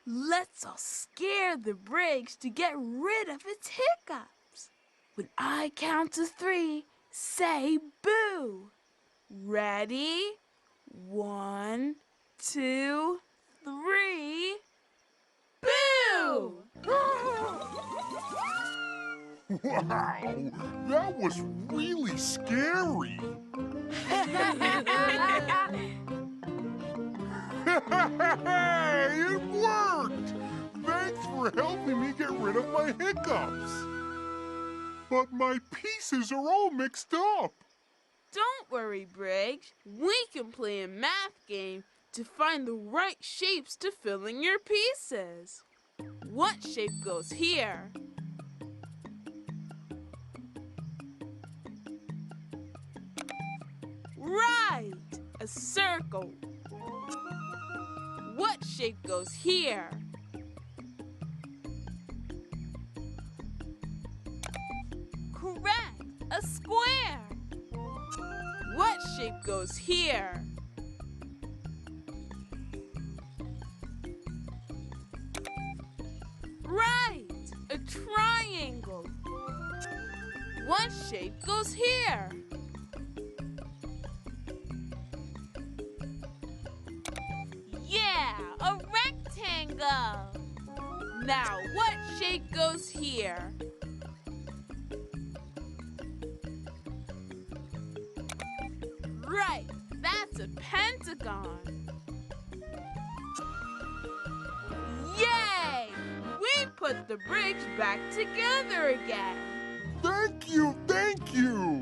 Let's all scare the bridge to get rid of its hiccups. When I count to 3, say boo. Ready? 1, 2, 3. Boo! Wow, that was really scary. Hey, it worked! Thanks for helping me get rid of my hiccups. But my pieces are all mixed up. Don't worry, Briggs. We can play a math game to find the right shapes to fill in your pieces. What shape goes here? Right! A circle. What shape goes here? Correct! A square. What shape goes here? Right! A triangle. What shape goes here? Yeah! A rectangle! Now, what shape goes here? Right! That's a pentagon! Yay! We put the bricks back together again! Thank you, thank you!